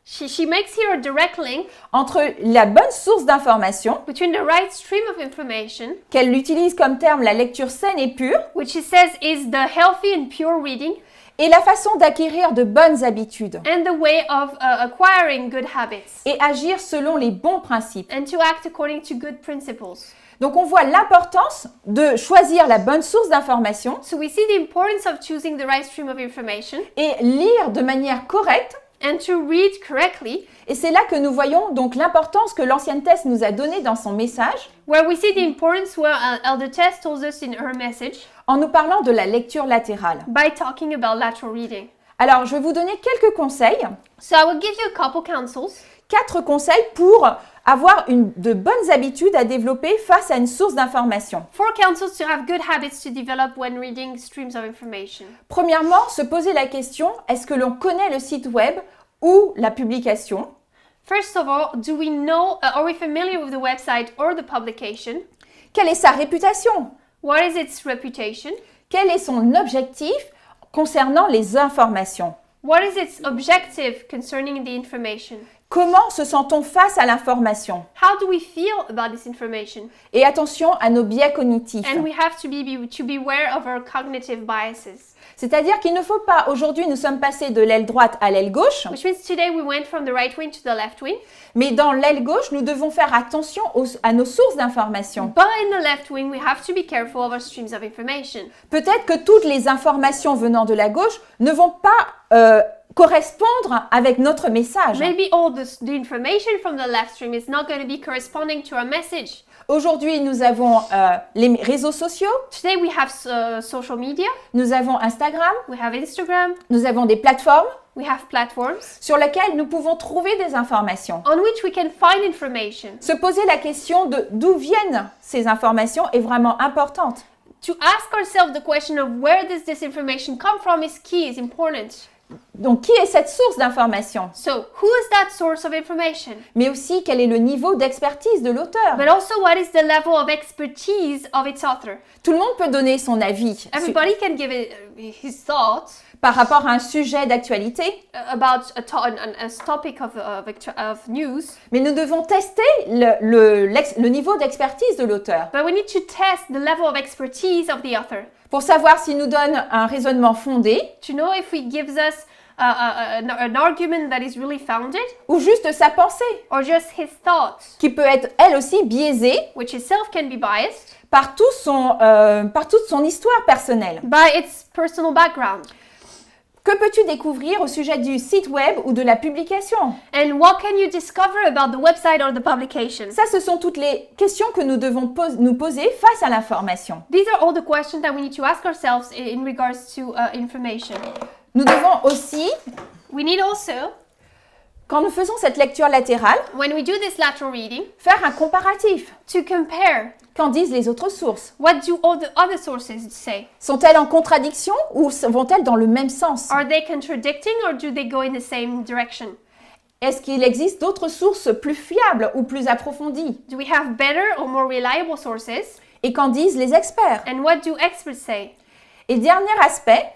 She makes here a direct link entre la bonne source d'information, between the right stream of information, qu'elle utilise comme terme la lecture saine et pure, which she says is the healthy and pure reading, et la façon d'acquérir de bonnes habitudes and the way of acquiring good habits, et agir selon les bons principes. and to act according to good principles. Donc on voit l'importance de choisir la bonne source d'information So we see the importance of choosing the right stream of information et lire de manière correcte. and to read correctly, Et c'est là que nous voyons donc l'importance que l'ancienne Thèse nous a donnée dans son message where we see the importance where Elder Tess tells us in her message en nous parlant de la lecture latérale. by talking about lateral reading. Alors je vais vous donner quelques conseils, So I will give you a couple counsels, 4 conseils pour avoir de bonnes habitudes à développer face à une source d'information. 4 counsels to have good habits to develop when reading streams of information. Premièrement, se poser la question, est-ce que l'on connaît le site web ou la publication? First of all, do we know, are we familiar with the website or the publication? Quelle est sa réputation? What is its reputation? Quel est son objectif concernant les informations? What is its objective concerning the information? Comment se sent-on face à l'information? How do we feel about this information? Et attention à nos biais cognitifs. And we have to beware of our cognitive biases. C'est-à-dire qu'il ne faut pas, aujourd'hui nous sommes passés de l'aile droite à l'aile gauche, Which means today we went from the right wing to the left wing. mais dans l'aile gauche, nous devons faire attention à nos sources d'information. But in the left wing, we have to be careful of our streams of information. Peut-être que toutes les informations venant de la gauche ne vont pas correspondre avec notre message. Maybe all the information from the left stream is not going to be corresponding to our message. Aujourd'hui, nous avons les réseaux sociaux, Today we have social media, nous avons Instagram, we have Instagram, nous avons des plateformes we have platforms sur lesquelles nous pouvons trouver des informations. on which we can find information. Se poser la question de d'où viennent ces informations est vraiment importante. To ask ourselves the question of where does this information come from is key, is important. Donc, qui est cette source d'information? So, who is that source of information? Mais aussi, quel est le niveau d'expertise de l'auteur? But also, what is the level of expertise of its author? Tout le monde peut donner son avis Everybody can give his thoughts par rapport à un sujet d'actualité, about a topic of news, mais nous devons tester le niveau d'expertise de l'auteur but we need to test the level of expertise of the author pour savoir s'il nous donne un raisonnement fondé to know if he gives us an argument that is really founded, ou juste sa pensée, or just his thoughts, qui peut être elle aussi biaisée which itself can be biased par toute son histoire personnelle. by its personal background. Que peux-tu découvrir au sujet du site web ou de la publication? And what can you discover about the website or the publication? Ça, ce sont toutes les questions que nous devons nous poser face à l'information. These are all the questions that we need to ask ourselves in regards to information. Nous devons aussi, We need also, quand nous faisons cette lecture latérale, when we do this lateral reading, faire un comparatif. to compare Qu'en disent les autres sources? what do all the other sources say. Sont-elles en contradiction ou vont-elles dans le même sens? Are they contradicting or do they go in the same direction? Est-ce qu'il existe d'autres sources plus fiables ou plus approfondies? Do we have better or more reliable sources? Et qu'en disent les experts? And what do experts say? Et dernier aspect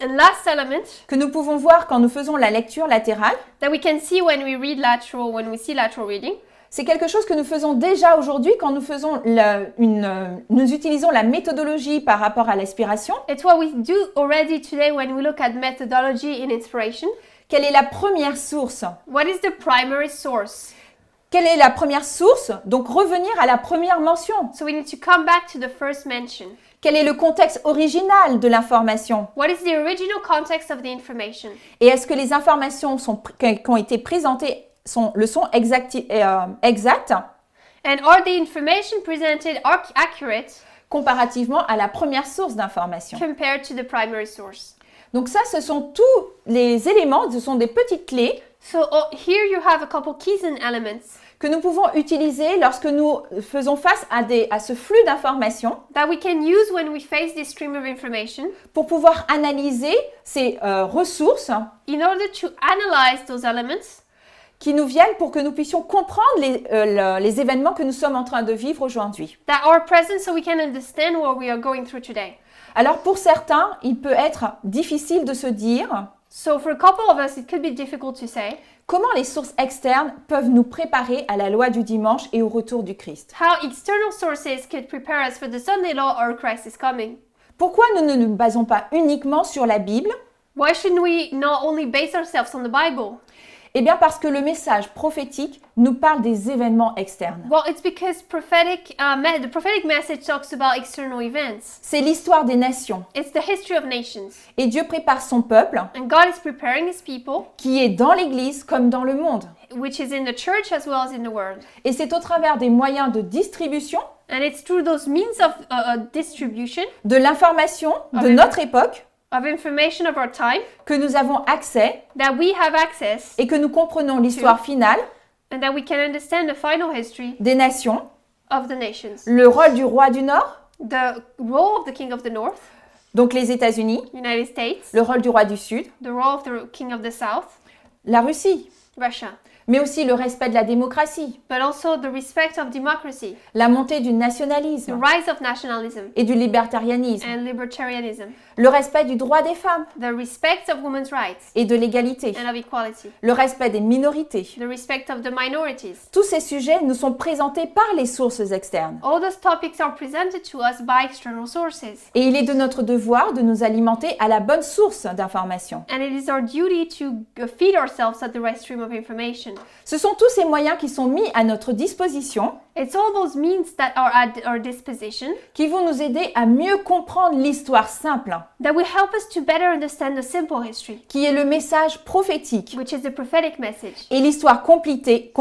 And last element que nous pouvons voir quand nous faisons la lecture latérale, that we can see when we read lateral, when we see lateral reading, c'est quelque chose que nous faisons déjà aujourd'hui quand nous faisons nous utilisons la méthodologie par rapport à l'inspiration. it's what we do already today when we look at methodology in inspiration. Quelle est la première source? What is the primary source? Quelle est la première source? Donc revenir à la première mention. So we need to come back to the first mention. Quel est le contexte original de l'information? What is the original context of the information? Et est-ce que les informations qui ont été présentées sont exactes And are the information presented accurate comparativement à la première source d'information? compared to the primary source? Donc ça, ce sont tous les éléments, ce sont des petites clés So here you have a couple keys and elements que nous pouvons utiliser lorsque nous faisons face à ce flux d'informations that we can use when we face this stream of information pour pouvoir analyser ces ressources in order to analyze those elements qui nous viennent pour que nous puissions comprendre les événements que nous sommes en train de vivre aujourd'hui. that are present so we can understand what we are going through today. Alors pour certains, il peut être difficile de se dire So for a couple of us, it could be difficult to say comment les sources externes peuvent nous préparer à la loi du dimanche et au retour du Christ. how external sources could prepare us for the Sunday law or Christ is coming. Pourquoi nous ne nous basons pas uniquement sur la Bible? Why shouldn't we not only base ourselves on the Bible? Eh bien parce que le message prophétique nous parle des événements externes. Well, it's because the prophetic message talks about external events. C'est l'histoire des nations. It's the history of nations. Et Dieu prépare son peuple, And God is preparing his people, qui est dans l'Église comme dans le monde. which is in the church as well as in the world. Et c'est au travers des moyens de distribution, And it's through those means of distribution, de l'information de Amen. notre époque, of information of our time, que nous avons accès that we have access et que nous comprenons l'histoire finale and that we can understand the final history des nations, of the nations. le rôle du roi du Nord, The role of the king of the north, donc les États-Unis, United States, le rôle du roi du Sud, the role of the king of the south, la Russie, Russia, mais aussi le respect de la démocratie, but also the respect of democracy, la montée du the nationalisme rise of nationalism et du libertarianisme, and libertarianism, le respect du droit des femmes the respect of women's rights et de l'égalité, and of equality, le respect des minorités. the respect of the minorities. Tous ces sujets nous sont présentés par les sources externes. All those topics are presented to us by external sources. Et il est de notre devoir de nous alimenter à la bonne source d'information. And it is our duty to feed ourselves at the right stream of information. Ce sont tous ces moyens qui sont mis à notre disposition It's all those means that are at our disposition qui vont nous aider à mieux comprendre l'histoire simple, that will help us to better understand the simple history, qui est le message prophétique, which is the prophetic message, et l'histoire compliquée,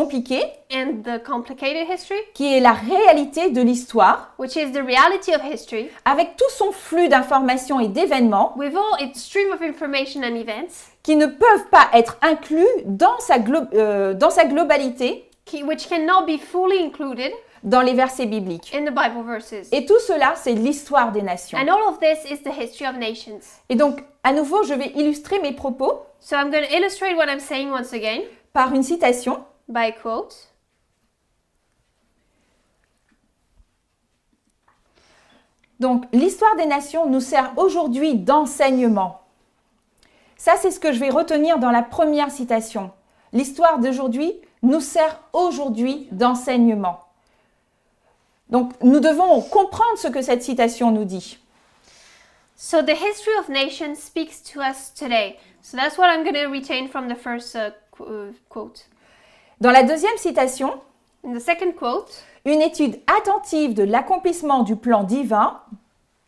and the complicated history, qui est la réalité de l'histoire, which is the reality of history, avec tout son flux d'informations et d'événements with all its stream of information and events, qui ne peuvent pas être inclus dans sa globalité which cannot be fully included dans les versets bibliques. in the Bible verses. Et tout cela, c'est l'histoire des nations. And all of this is the history of nations. Et donc, à nouveau, je vais illustrer mes propos So I'm going to illustrate what I'm saying once again par une citation. by a quote. Donc, l'histoire des nations nous sert aujourd'hui d'enseignement. Ça, c'est ce que je vais retenir dans la première citation. L'histoire d'aujourd'hui nous sert aujourd'hui d'enseignement. Donc, nous devons comprendre ce que cette citation nous dit. So the history of nations speaks to us today. So that's what I'm going to retain from the first quote. Dans la deuxième citation, In the second quote, une étude attentive de l'accomplissement du plan divin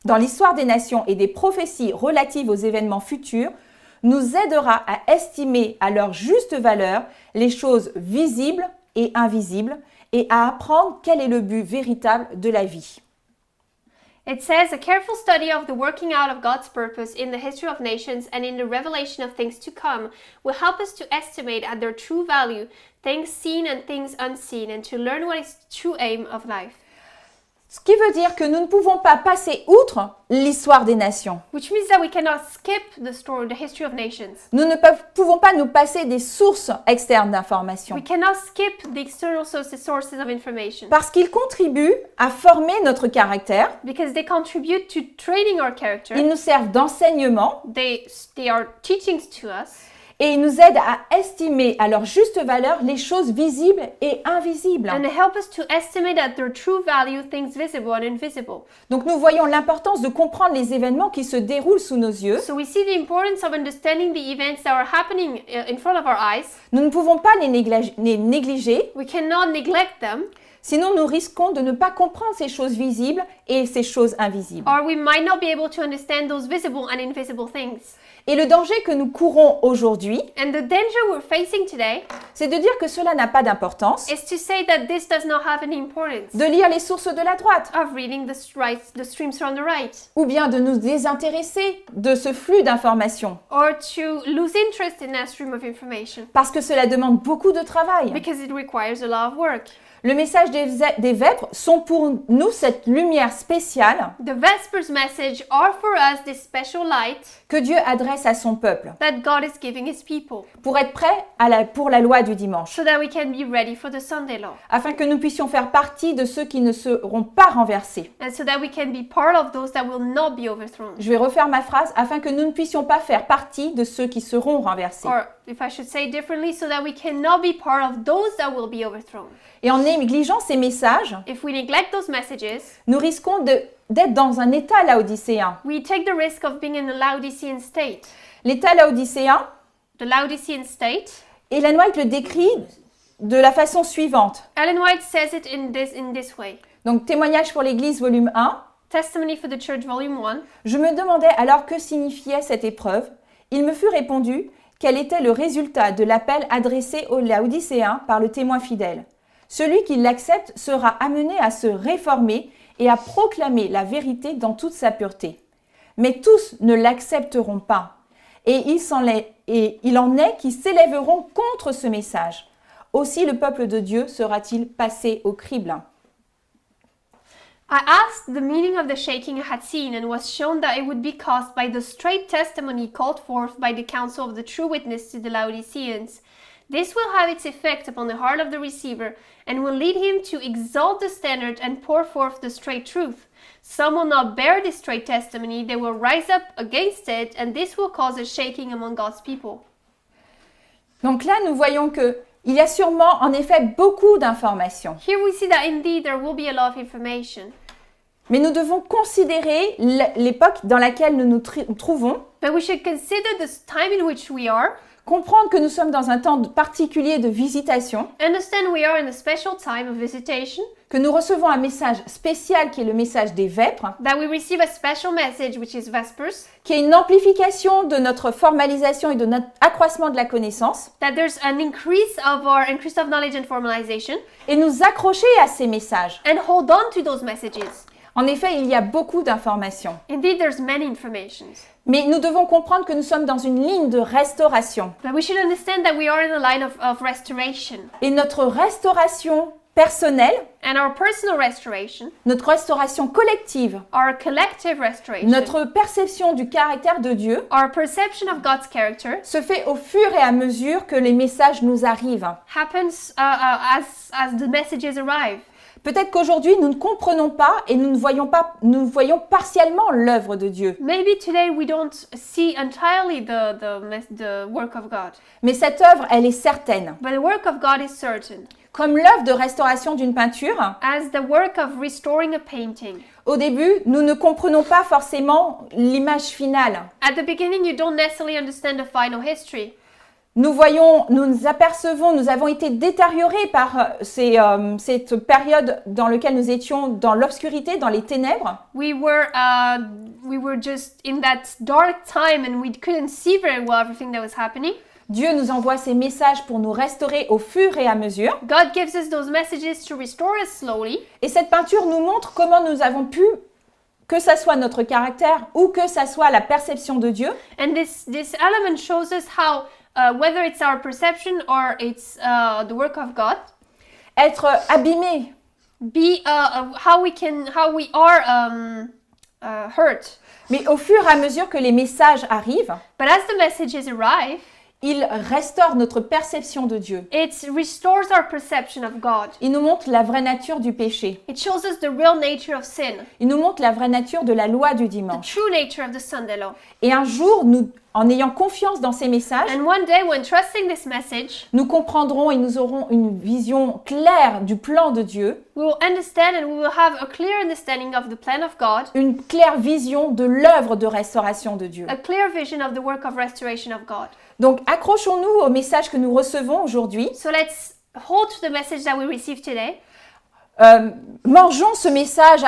dans l'histoire des nations et des prophéties relatives aux événements futurs nous aidera à estimer à leur juste valeur les choses visibles et invisibles et à apprendre quel est le but véritable de la vie. it says, a careful study of the working out of God's purpose in the history of nations and in the revelation of things to come will help us to estimate at their true value things seen and things unseen, and to learn what is the true aim of life. Ce qui veut dire que nous ne pouvons pas passer outre l'histoire des nations. Which means that we cannot skip the history of nations. Nous ne pouvons pas nous passer des sources externes d'informations. We cannot skip the external sources of information. Parce qu'ils contribuent à former notre caractère. Because they contribute to training our character. Ils nous servent d'enseignement. They are teachings to us. Et ils nous aident à estimer à leur juste valeur les choses visibles et invisibles. And they help us to estimate at their true value things visible and invisible. Donc nous voyons l'importance de comprendre les événements qui se déroulent sous nos yeux. So we see the importance of understanding the events that are happening in front of our eyes. Nous ne pouvons pas les négliger. We cannot neglect them. Sinon, nous risquons de ne pas comprendre ces choses visibles et ces choses invisibles. Or we might not be able to understand those visible and invisible things. Et le danger que nous courons aujourd'hui, And the danger we're facing today c'est de dire que cela n'a pas d'importance, is to say that this does not have any importance. de lire les sources de la droite, Of reading the streams from the right. ou bien de nous désintéresser de ce flux d'informations, Or to lose interest in that stream of information. parce que cela demande beaucoup de travail. Because it requires a lot of work. Le message des vêpres sont pour nous cette lumière spéciale The Vespers message are for us this special light que Dieu adresse à son peuple that God is giving His people, pour être prêt pour la loi du dimanche, so that we can be ready for the Sunday law, afin que nous puissions faire partie de ceux qui ne seront pas renversés. and so that we can be part of those that will not be overthrown. Je vais refaire ma phrase, afin que nous ne puissions pas faire partie de ceux qui seront renversés. Or, if I should say differently, so that we cannot be part of those that will be overthrown. Et en négligeant ces messages, If we neglect those messages, nous risquons d'être dans un état laodicéen. we take the risk of being in a Laodicean state. L'état laodicéen, The Laodicean state, Ellen White le décrit de la façon suivante. Ellen White says it in this way. Donc, Témoignage pour l'Église, volume 1. Testimony for the Church, Volume 1. Je me demandais alors que signifiait cette épreuve. Il me fut répondu quel était le résultat de l'appel adressé aux Laodicéens par le témoin fidèle. Celui qui l'accepte sera amené à se réformer et à proclamer la vérité dans toute sa pureté. Mais tous ne l'accepteront pas. Et il en est qui s'élèveront contre ce message. Aussi le peuple de Dieu sera-t-il passé au crible. I asked the meaning of the shaking I had seen, and was shown that it would be caused by the straight testimony called forth by the council of the true witness to the Laodiceans. This will have its effect upon the heart of the receiver, and will lead him to exalt the standard and pour forth the straight truth. Some will not bear this straight testimony, they will rise up against it, and this will cause a shaking among God's people. Donc là, nous voyons que il y a sûrement en effet beaucoup d'informations. Here we see that indeed there will be a lot of information. Mais nous devons considérer l'époque dans laquelle nous nous trouvons, But we should consider the time in which we are, comprendre que nous sommes dans un temps particulier de visitation, understand we are in a special time of visitation, que nous recevons un message spécial qui est le message des vêpres, that we receive a special message which is Vespers, qui est une amplification de notre formalisation et de notre accroissement de la connaissance, that there's an increase of knowledge and formalization, et nous accrocher à ces messages. and hold on to those messages. En effet, il y a beaucoup d'informations. Indeed, there's many informations. Mais nous devons comprendre que nous sommes dans une ligne de restauration. But we should understand that we are in a line of restoration. Et notre restauration personnelle, And our personal restoration, notre restauration collective, our collective restoration, notre perception du caractère de Dieu our perception of God's character se fait au fur et à mesure que les messages nous arrivent. happens as the messages arrive. Peut-être qu'aujourd'hui, nous ne comprenons pas et nous voyons partiellement l'œuvre de Dieu. Maybe today we don't see entirely the work of God. Mais cette œuvre, elle est certaine. But the work of God is certain. Comme l'œuvre de restauration d'une peinture, As the work of restoring a painting, Au début, nous ne comprenons pas forcément l'image finale. At the beginning, you don't necessarily understand the final history. Nous voyons, nous nous apercevons, nous avons été détériorés par cette période dans laquelle nous étions dans l'obscurité, dans les ténèbres. We were just in that dark time and we couldn't see very well everything that was happening. Dieu nous envoie ces messages pour nous restaurer au fur et à mesure. God gives us those messages to restore us slowly. Et cette peinture nous montre comment nous avons pu, que ça soit notre caractère ou que ça soit la perception de Dieu, And this element shows us how, whether it's our perception or it's the work of God, être abîmé, how we are hurt. mais au fur et à mesure que les messages arrivent, But as the messages arrive, ils restaurent notre perception de Dieu. it restores our perception of God. Ils nous montrent la vraie nature du péché. It shows us the real nature of sin, Ils nous montrent la vraie nature de la loi du the dimanche. true nature of the Sunday law. Et un jour, nous, en ayant confiance dans ces messages, And one day, when trusting this message, nous comprendrons et nous aurons une vision claire du plan de Dieu, we will understand and we will have a clear understanding of the plan of God, une claire vision de l'œuvre de restauration de Dieu. a clear vision of the work of restoration of God. Donc, accrochons-nous au message que nous recevons aujourd'hui. So let's hold to the message that we received today. Mangeons ce message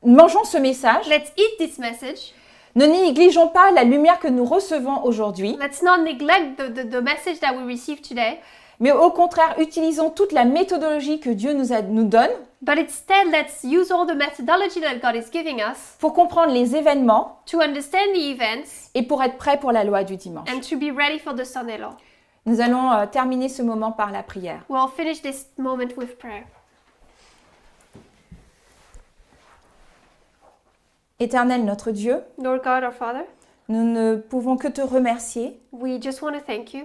mangeons ce message. Let's eat this message. Ne négligeons pas la lumière que nous recevons aujourd'hui, Let's not neglect the message that we received today, mais au contraire, utilisons toute la méthodologie que Dieu nous donne but instead let's use all the methodology that God is giving us pour comprendre les événements to understand the events et pour être prêts pour la loi du dimanche. and to be ready for the Sunday law. Nous allons terminer ce moment par la prière. We'll finish this moment with prayer. Éternel notre Dieu, Lord God, our Father, nous ne pouvons que te remercier we just want to thank you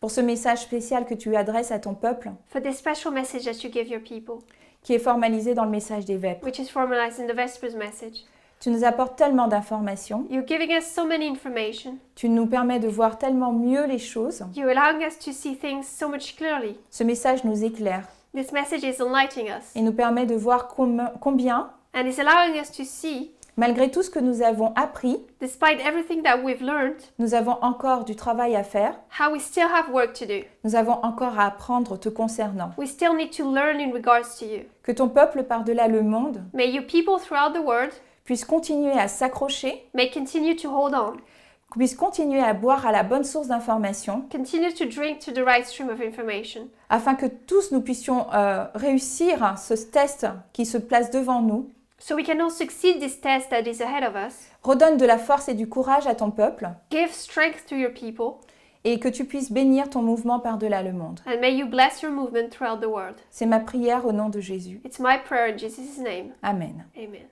pour ce message spécial que tu adresses à ton peuple, for this special message that you give your people, qui est formalisé dans le message des Vêpres. which is formalized in the Vespers message. Tu nous apportes tellement d'informations, You're giving us so many information. tu nous permets de voir tellement mieux les choses. You're allowing us to see things so much clearly. Ce message nous éclaire This message is enlightening us et nous permet de voir combien, and is allowing us to see, malgré tout ce que nous avons appris, despite everything that we've learned, nous avons encore du travail à faire, how we still have work to do. nous avons encore à apprendre te concernant. We still need to learn in regards to you. Que ton peuple par-delà le monde May your people throughout the world puisse continuer à s'accrocher, may continue to hold on, puisse continuer à boire à la bonne source d'information, continue to drink to the right stream of information, afin que tous nous puissions réussir ce test qui se place devant nous. so we can all succeed this test that is ahead of us. Redonne de la force et du courage à ton peuple Give strength to your people, et que tu puisses bénir ton mouvement par-delà le monde. and may you bless your movement throughout the world. C'est ma prière au nom de Jésus. It's my prayer in Jesus' name. Amen. Amen.